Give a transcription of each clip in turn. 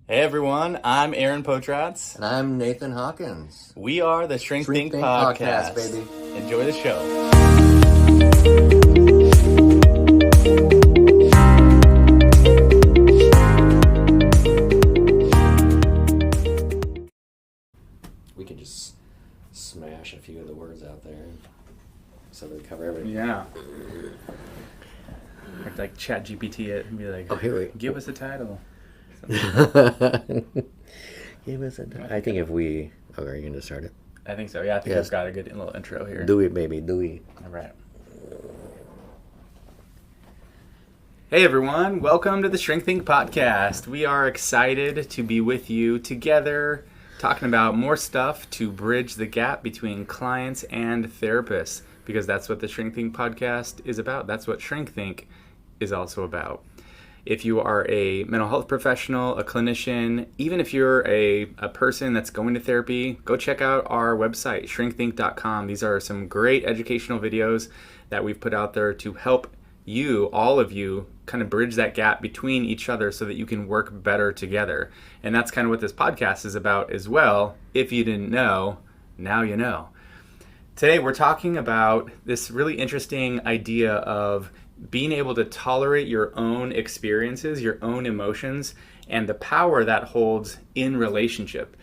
Hey everyone, I'm Aaron Potratz. And I'm Nathan Hawkins. We are the Shrink Think Podcast, Podcast. baby. Enjoy the show. We could just smash a few of the words out there so we cover everything. Yeah. Like chat GPT it and be like, Oh, here we give us a title. Give us a I think if we... Oh, are you going to start it? I think so. Yeah, I think Yes. we've got a good little intro here. Do it, baby. Do it. All right. Hey everyone, welcome to the Shrink Think Podcast. We are excited to be with you together, talking about more stuff to bridge the gap between clients and therapists, because that's what the Shrink Think Podcast is about. That's what Shrink Think is also about. If you are a mental health professional, a clinician, even if you're a person that's going to therapy, go check out our website, shrinkthink.com. These are some great educational videos that we've put out there to help you, all of you, kind of bridge that gap between each other so that you can work better together. And that's kind of what this podcast is about as well. If you didn't know, now you know. Today we're talking about this really interesting idea of being able to tolerate your own experiences, your own emotions, and the power that holds in relationship.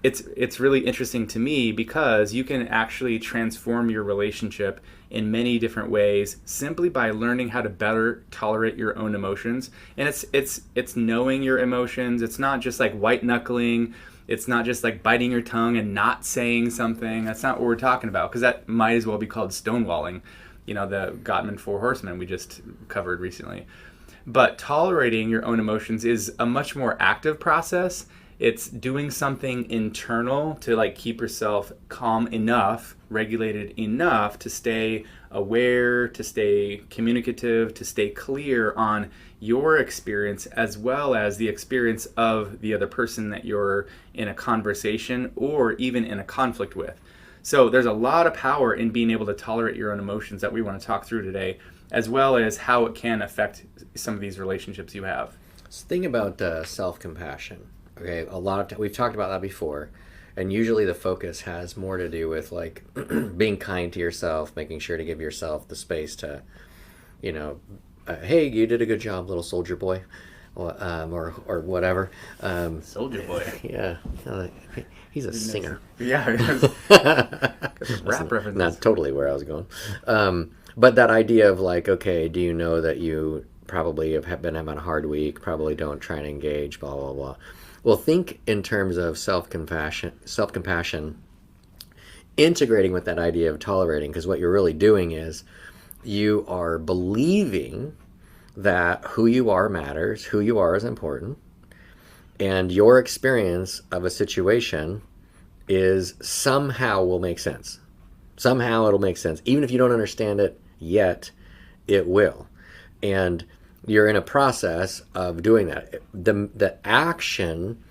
It's really interesting to me because you can actually transform your relationship in many different ways simply by learning how to better tolerate your own emotions. And it's knowing your emotions. It's not just like white knuckling. It's not just like biting your tongue and not saying something. That's not what we're talking about, because that might as well be called stonewalling. You know, the Gottman Four Horsemen we just covered recently. But tolerating your own emotions is a much more active process. It's doing something internal to like keep yourself calm enough, regulated enough to stay aware, to stay communicative, to stay clear on your experience as well as the experience of the other person that you're in a conversation or even in a conflict with. So there's a lot of power in being able to tolerate your own emotions that we want to talk through today, as well as how it can affect some of these relationships you have. So think about self-compassion. Okay, a lot of time we've talked about that before, and usually the focus has more to do with like being kind to yourself, making sure to give yourself the space to, hey, you did a good job, little soldier boy, or whatever. Soldier Boy. Yeah, he's a singer. Yeah. Rap references. Not totally where I was going. But that idea of like, okay, do you know that you probably have been having a hard week, probably don't try and engage, blah, blah, blah. Well, think in terms of self-compassion, integrating with that idea of tolerating, because what you're really doing is you are believing that who you are matters, who you are is important, and your experience of a situation is somehow will make sense. Somehow it'll make sense. Even if you don't understand it yet, it will. And you're in a process of doing that. The action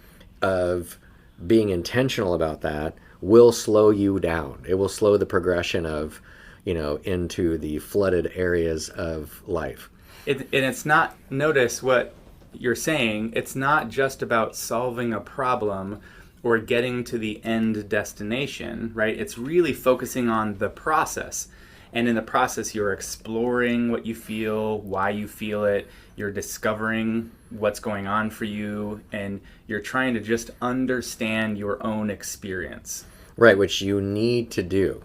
of being intentional about that will slow you down. It will slow the progression of, into the flooded areas of life. And it's not, notice what you're saying, it's not just about solving a problem or getting to the end destination, right? It's really focusing on the process. And in the process, you're exploring what you feel, why you feel it, you're discovering what's going on for you, and you're trying to just understand your own experience. Right, which you need to do.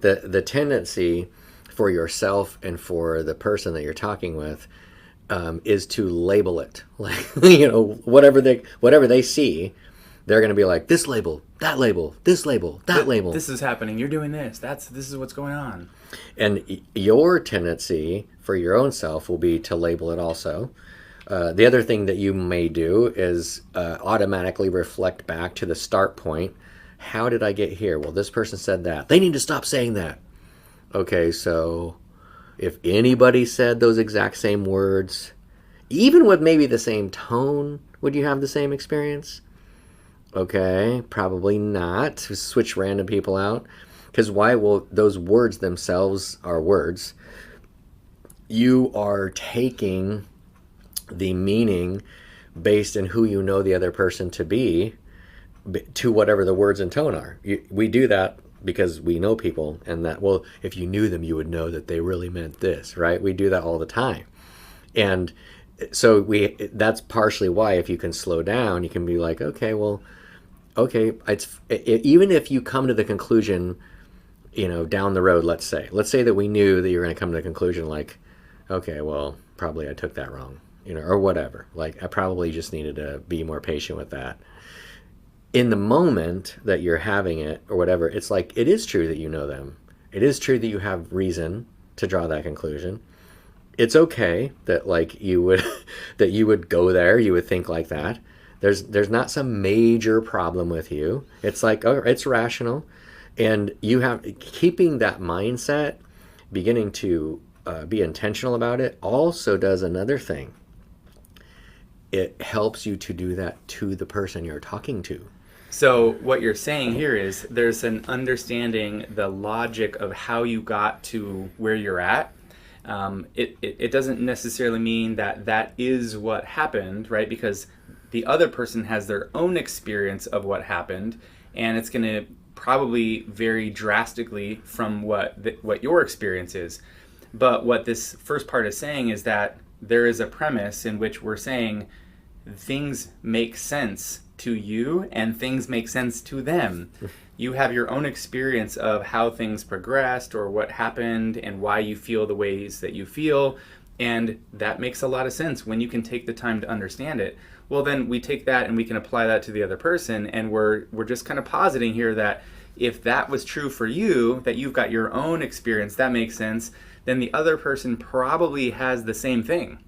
The tendency for yourself and for the person that you're talking with is to label it. Like, whatever they see, they're going to be like, this label, that label, this label, that label. This is happening. You're doing this. This is what's going on. And your tendency for your own self will be to label it also. The other thing that you may do is automatically reflect back to the start point. How did I get here? Well, this person said that. They need to stop saying that. Okay, so if anybody said those exact same words, even with maybe the same tone, would you have the same experience? Okay, probably not. Switch random people out. Because why? Well, those words themselves are words. You are taking the meaning based in who you know the other person to be, to whatever the words and tone are. We do that because we know people, and that, well, if you knew them, you would know that they really meant this, right? We do that all the time. And so that's partially why, if you can slow down, you can be like, okay, even if you come to the conclusion, down the road, let's say that we knew that you were going to come to the conclusion like, okay, well, probably I took that wrong, or whatever. Like, I probably just needed to be more patient with that. In the moment that you're having it or whatever, it's like, it is true that you know them. It is true that you have reason to draw that conclusion. It's okay that you would go there, you would think like that. There's not some major problem with you. It's like, oh, it's rational. And you have, keeping that mindset, beginning to be intentional about it, also does another thing. It helps you to do that to the person you're talking to. So what you're saying here is there's an understanding the logic of how you got to where you're at. It doesn't necessarily mean that is what happened, right? Because the other person has their own experience of what happened, and it's going to probably vary drastically from what your experience is. But what this first part is saying is that there is a premise in which we're saying things make sense to you and things make sense to them. You have your own experience of how things progressed or what happened and why you feel the ways that you feel, and that makes a lot of sense when you can take the time to understand it. Well, then we take that and we can apply that to the other person, and we're just kind of positing here that if that was true for you, that you've got your own experience, that makes sense, then the other person probably has the same thing.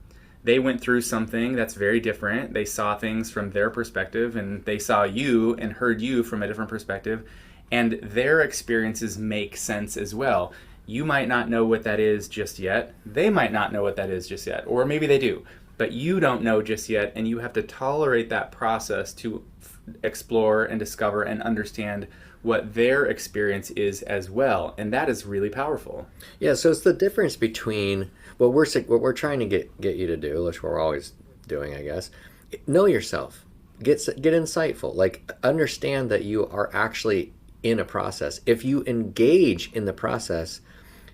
They went through something that's very different. They saw things from their perspective, and they saw you and heard you from a different perspective, and their experiences make sense as well. You might not know what that is just yet. They might not know what that is just yet, or maybe they do, but you don't know just yet, and you have to tolerate that process to explore and discover and understand what their experience is as well, and that is really powerful. Yeah, so it's the difference between what we're trying to get you to do, which we're always doing, I guess. Know yourself. Get insightful. Like, understand that you are actually in a process. If you engage in the process,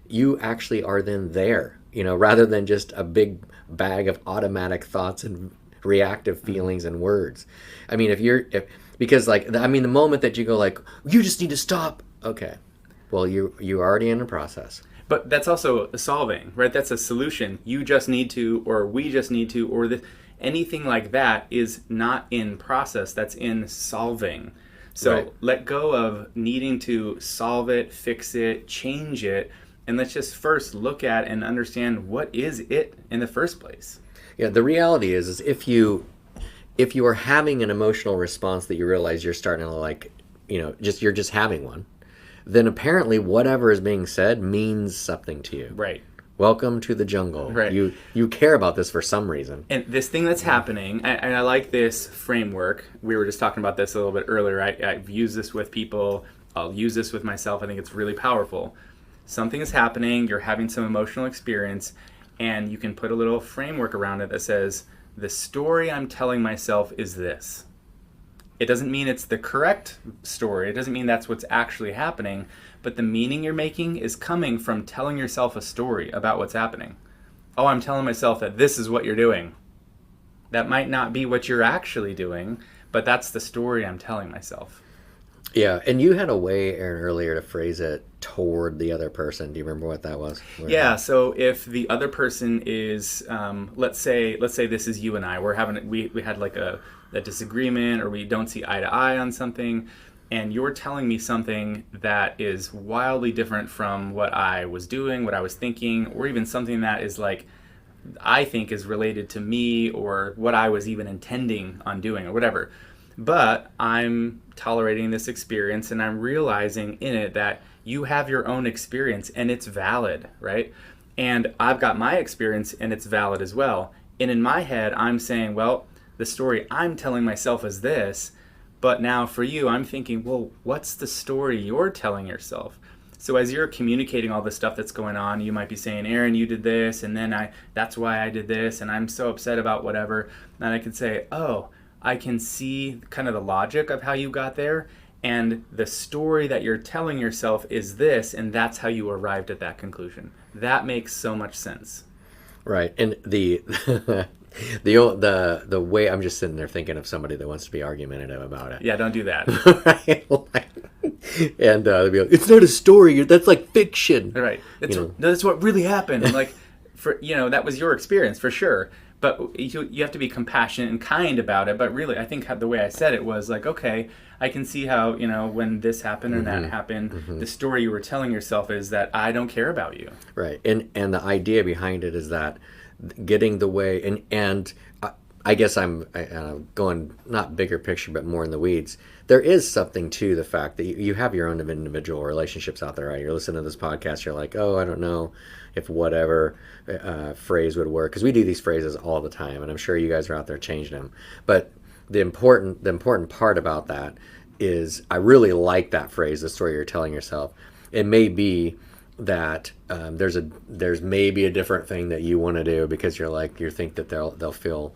you actually are then there, rather than just a big bag of automatic thoughts and reactive feelings and words. I mean, the moment that you go like, you just need to stop. Okay. Well, you're already in a process. But that's also a solving, right? That's a solution. You just need to, or we just need to, or anything like that is not in process. That's in solving. So Right. Let go of needing to solve it, fix it, change it, and let's just first look at and understand what is it in the first place. Yeah, the reality is if you are having an emotional response that you realize you're starting to you're just having one, then apparently whatever is being said means something to you. Right. Welcome to the jungle. Right. You care about this for some reason. And this thing that's happening, and I like this framework. We were just talking about this a little bit earlier. I've used this with people. I'll use this with myself. I think it's really powerful. Something is happening. You're having some emotional experience, and you can put a little framework around it that says, the story I'm telling myself is this. It doesn't mean it's the correct story. It doesn't mean that's what's actually happening, but the meaning you're making is coming from telling yourself a story about what's happening. Oh, I'm telling myself that this is what you're doing. That might not be what you're actually doing, but that's the story I'm telling myself. Yeah, and you had a way, Aaron, earlier to phrase it toward the other person. Do you remember what that was? Yeah, so if the other person is, let's say this is you and I. We had like a disagreement, or we don't see eye to eye on something, and you're telling me something that is wildly different from what I was doing, what I was thinking, or even something that is like, I think is related to me or what I was even intending on doing or whatever. But I'm tolerating this experience, and I'm realizing in it that you have your own experience and it's valid, right? And I've got my experience and it's valid as well. And in my head, I'm saying, well, the story I'm telling myself is this, but now for you, I'm thinking, well, what's the story you're telling yourself? So as you're communicating all the stuff that's going on, you might be saying, Aaron, you did this, and then that's why I did this, and I'm so upset about whatever. And I could say, oh, I can see kind of the logic of how you got there, and the story that you're telling yourself is this, and that's how you arrived at that conclusion. That makes so much sense. Right. And the way I'm just sitting there thinking of somebody that wants to be argumentative about it. Yeah, don't do that. Right? And they'll be like, it's not a story. That's like fiction. Right. That's what really happened. And like, that was your experience for sure. But you have to be compassionate and kind about it. But really, I think the way I said it was like, okay, I can see how, when this happened and that happened, the story you were telling yourself is that I don't care about you. Right. And the idea behind it is that getting the way, and I guess I'm going not bigger picture, but more in the weeds. There is something to the fact that you have your own individual relationships out there, right? You're listening to this podcast, you're like, oh, I don't know if whatever phrase would work. Because we do these phrases all the time, and I'm sure you guys are out there changing them. But the important part about that is I really like that phrase, the story you're telling yourself. It may be that there's maybe a different thing that you want to do because you think that they'll feel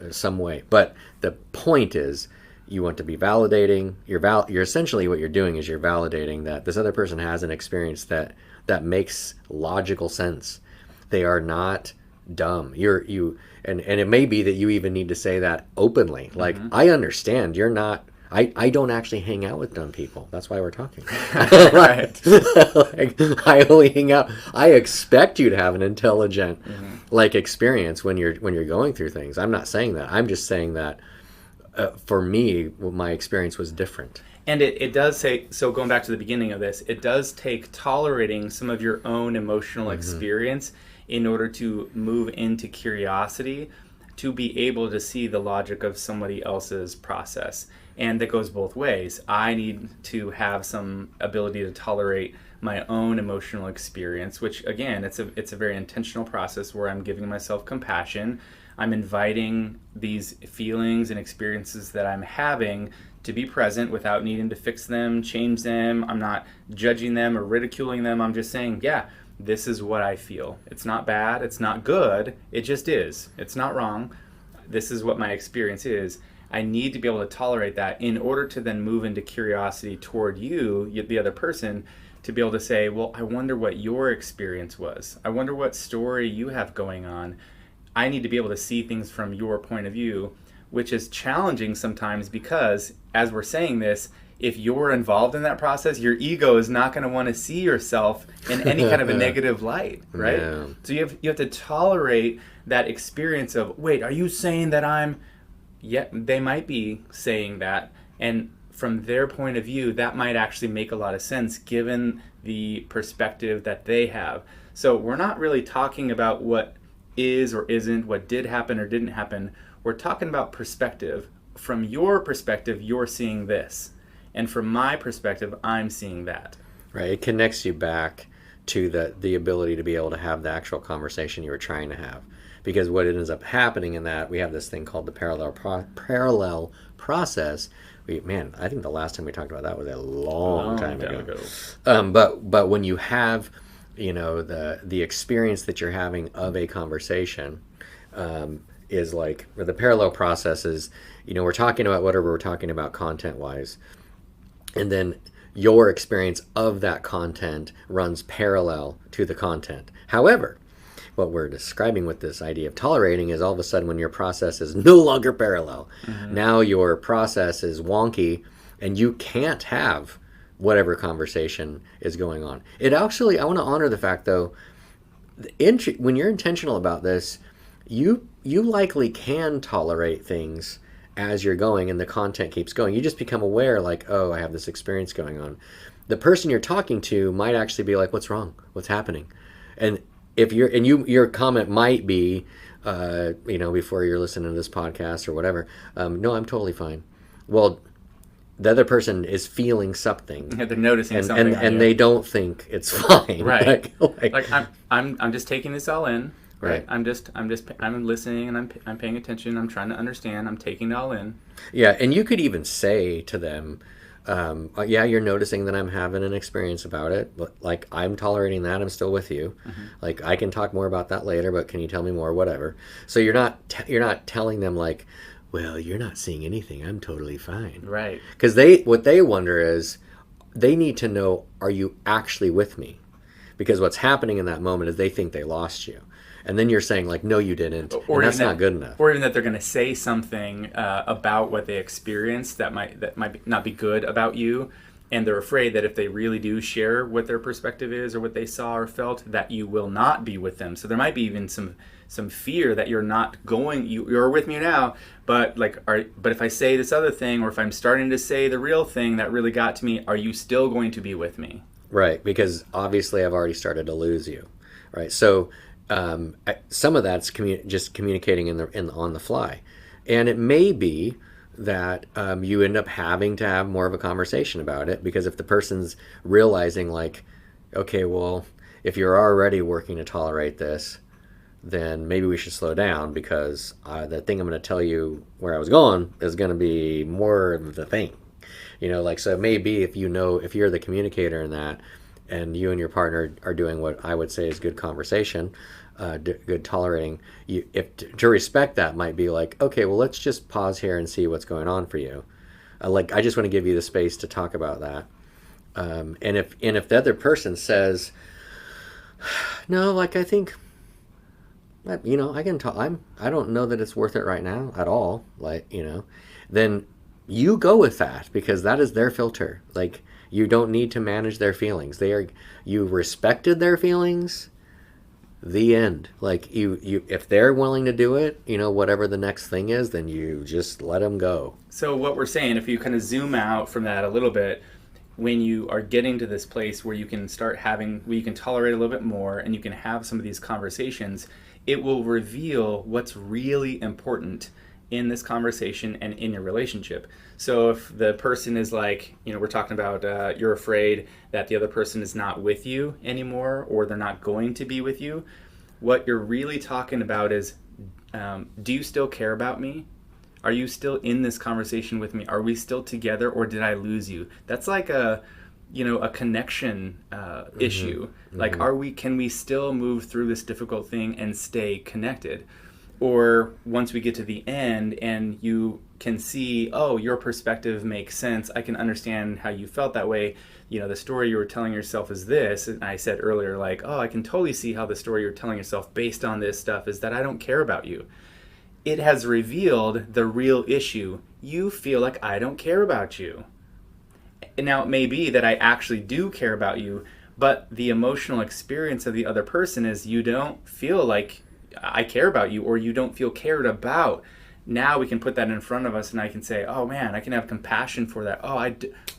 some way. But the point is, you want to be validating. You're essentially, what you're doing is you're validating that this other person has an experience that makes logical sense. They are not dumb. And it may be that you even need to say that openly. Like, I understand you're not. I don't actually hang out with dumb people. That's why we're talking. Right. Like, I only hang out. I expect you to have an intelligent, experience when you're going through things. I'm not saying that. I'm just saying that for me, my experience was different. And it does say, so going back to the beginning of this, it does take tolerating some of your own emotional experience in order to move into curiosity, to be able to see the logic of somebody else's process. And that goes both ways. I need to have some ability to tolerate my own emotional experience, which again, it's a very intentional process where I'm giving myself compassion. I'm inviting these feelings and experiences that I'm having to be present without needing to fix them, change them. I'm not judging them or ridiculing them. I'm just saying, yeah, this is what I feel. It's not bad. It's not good. It just is. It's not wrong. This is what my experience is. I need to be able to tolerate that in order to then move into curiosity toward you, the other person, to be able to say, well, I wonder what your experience was. I wonder what story you have going on. I need to be able to see things from your point of view, which is challenging sometimes because, as we're saying this, if you're involved in that process, your ego is not going to want to see yourself in any kind of a negative light, right? Yeah. So you have to tolerate that experience of, wait, are you saying that I'm... Yeah, they might be saying that, and from their point of view, that might actually make a lot of sense given the perspective that they have. So we're not really talking about what is or isn't, what did happen or didn't happen. We're talking about perspective. From your perspective, you're seeing this, and from my perspective, I'm seeing that. Right. It connects you back to the ability to be able to have the actual conversation you were trying to have. Because what ends up happening in that, we have this thing called the parallel process. I think the last time we talked about that was a long time ago. But when you have, the experience that you're having of a conversation, is like the parallel process is, we're talking about whatever we're talking about content-wise, and then your experience of that content runs parallel to the content. However, what we're describing with this idea of tolerating is all of a sudden when your process is no longer parallel, now your process is wonky and you can't have whatever conversation is going on. It actually, I want to honor the fact though, when you're intentional about this, you likely can tolerate things as you're going and the content keeps going. You just become aware like, oh, I have this experience going on. The person you're talking to might actually be like, what's wrong? What's happening? And your comment might be, before you're listening to this podcast or whatever, no, I'm totally fine. Well, the other person is feeling something. Yeah, they're noticing something, and they don't think it's fine. Right. Like I'm just taking this all in. Right. I'm listening and I'm paying attention. I'm trying to understand. I'm taking it all in. Yeah, and you could even say to them, Yeah, you're noticing that I'm having an experience about it, but like I'm tolerating that. I'm still with you. Like I can talk more about that later, but can you tell me more? Whatever. So you're not telling them like, well, you're not seeing anything. I'm totally fine. Right. Because what they wonder is they need to know, are you actually with me? Because what's happening in that moment is they think they lost you. And then you're saying like, no, you didn't. Or And that's even not good enough. Or even that they're going to say something about what they experienced that might not be good about you, and they're afraid that if they really do share what their perspective is or what they saw or felt, that you will not be with them. So there might be even some fear that you're not going. You're with me now, but but if I say this other thing, or if I'm starting to say the real thing that really got to me, are you still going to be with me? Right, because obviously I've already started to lose you, right? So some of that's just communicating on the fly, and it may be that you end up having to have more of a conversation about it, because if the person's realizing like, okay, well, if you're already working to tolerate this, then maybe we should slow down, because the thing I'm going to tell you where I was going is going to be more of the thing. So it may be if you're the communicator in that, and you and your partner are doing what I would say is good conversation, good tolerating, to respect that might be like, okay, well, let's just pause here and see what's going on for you. I just want to give you the space to talk about that. And if the other person says, no, like I think, I can talk. I don't know that it's worth it right now at all. Then you go with that, because that is their filter. Like, you don't need to manage their feelings. You respected their feelings. The end. Like if they're willing to do it, whatever the next thing is, then you just let them go. So what we're saying, if you kind of zoom out from that a little bit, when you are getting to this place where you can where you can tolerate a little bit more, and you can have some of these conversations, it will reveal what's really important in this conversation and in your relationship. So if the person is like, we're talking about you're afraid that the other person is not with you anymore, or they're not going to be with you, what you're really talking about is, do you still care about me? Are you still in this conversation with me? Are we still together, or did I lose you? That's like a connection issue. Like, can we still move through this difficult thing and stay connected? Or once we get to the end and you can see, oh, your perspective makes sense, I can understand how you felt that way. The story you were telling yourself is this. And I said earlier, like, oh, I can totally see how the story you're telling yourself based on this stuff is that I don't care about you. It has revealed the real issue. You feel like I don't care about you. And now it may be that I actually do care about you, but the emotional experience of the other person is you don't feel like I care about you, or you don't feel cared about. Now we can put that in front of us, and I can say, oh man, I can have compassion for that. Oh,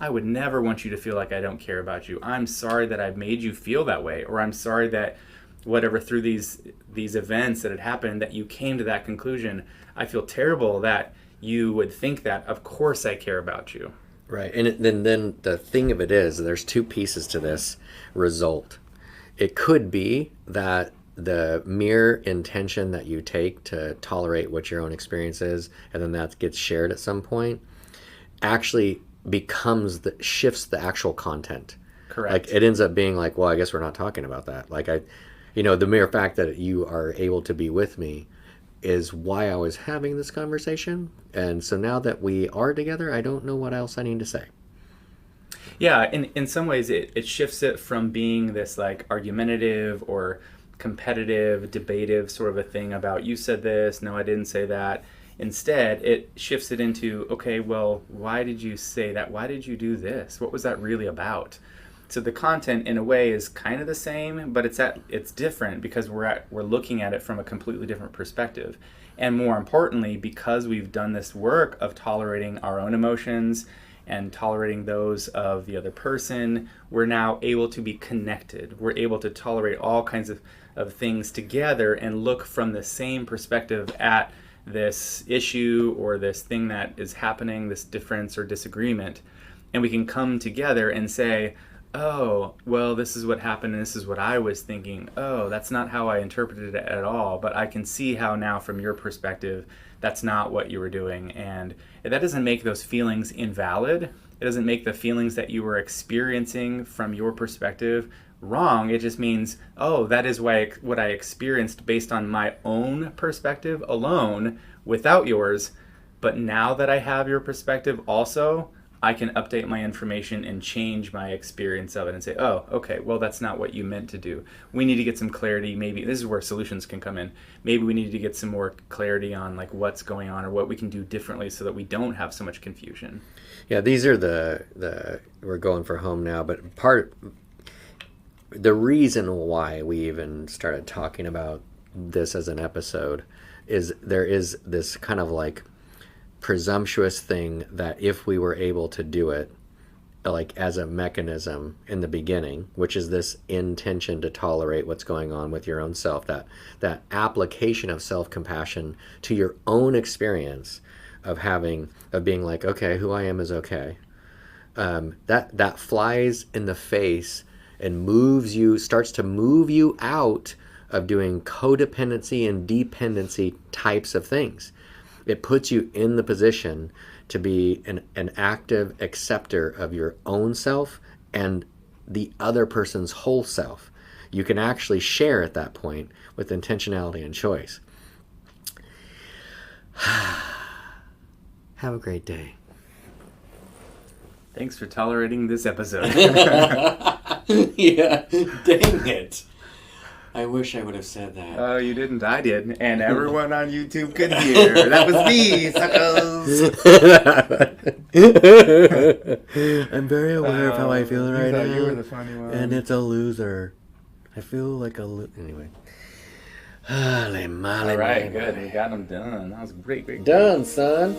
I would never want you to feel like I don't care about you. I'm sorry that I've made you feel that way, or I'm sorry that whatever, through these events that had happened, that you came to that conclusion. I feel terrible that you would think that. Of course I care about you. Right. And then the thing of it is, there's two pieces to this result. It could be that the mere intention that you take to tolerate what your own experience is, and then that gets shared at some point, actually shifts the actual content. Correct. Like, it ends up being like, well, I guess we're not talking about that. Like, the mere fact that you are able to be with me is why I was having this conversation. And so now that we are together, I don't know what else I need to say. Yeah, in some ways it shifts it from being this like argumentative or competitive, debative sort of a thing about, you said this, no, I didn't say that. Instead, it shifts it into, okay, well, why did you say that? Why did you do this? What was that really about? So the content, in a way, is kind of the same, but it's different because we're looking at it from a completely different perspective. And more importantly, because we've done this work of tolerating our own emotions and tolerating those of the other person, we're now able to be connected. We're able to tolerate all kinds of things together and look from the same perspective at this issue or this thing that is happening, this difference or disagreement. And we can come together and say, oh, well, this is what happened and this is what I was thinking. Oh, that's not how I interpreted it at all. But I can see how now from your perspective, that's not what you were doing. And that doesn't make those feelings invalid. It doesn't make the feelings that you were experiencing from your perspective wrong. It just means, oh, that is what I experienced based on my own perspective alone without yours. But now that I have your perspective also, I can update my information and change my experience of it and say, oh, okay, well, that's not what you meant to do. We need to get some clarity. Maybe this is where solutions can come in. Maybe we need to get some more clarity on like what's going on or what we can do differently so that we don't have so much confusion. Yeah, these are the we're going for home now, but the reason why we even started talking about this as an episode is there is this kind of like presumptuous thing that if we were able to do it like as a mechanism in the beginning, which is this intention to tolerate what's going on with your own self, that application of self-compassion to your own experience of being like, okay, who I am is okay, that flies in the face and starts to move you out of doing codependency and dependency types of things. It puts you in the position to be an active acceptor of your own self and the other person's whole self. You can actually share at that point with intentionality and choice. Have a great day. Thanks for tolerating this episode. Yeah, dang it. I wish I would have said that. Oh, you didn't. I did. And everyone on YouTube could hear. That was me, suckers. I'm very aware of how I feel right now. You were the funny one. And it's a loser. I feel like a loser. Anyway. All right, good. We got them done. That was great. Done, son.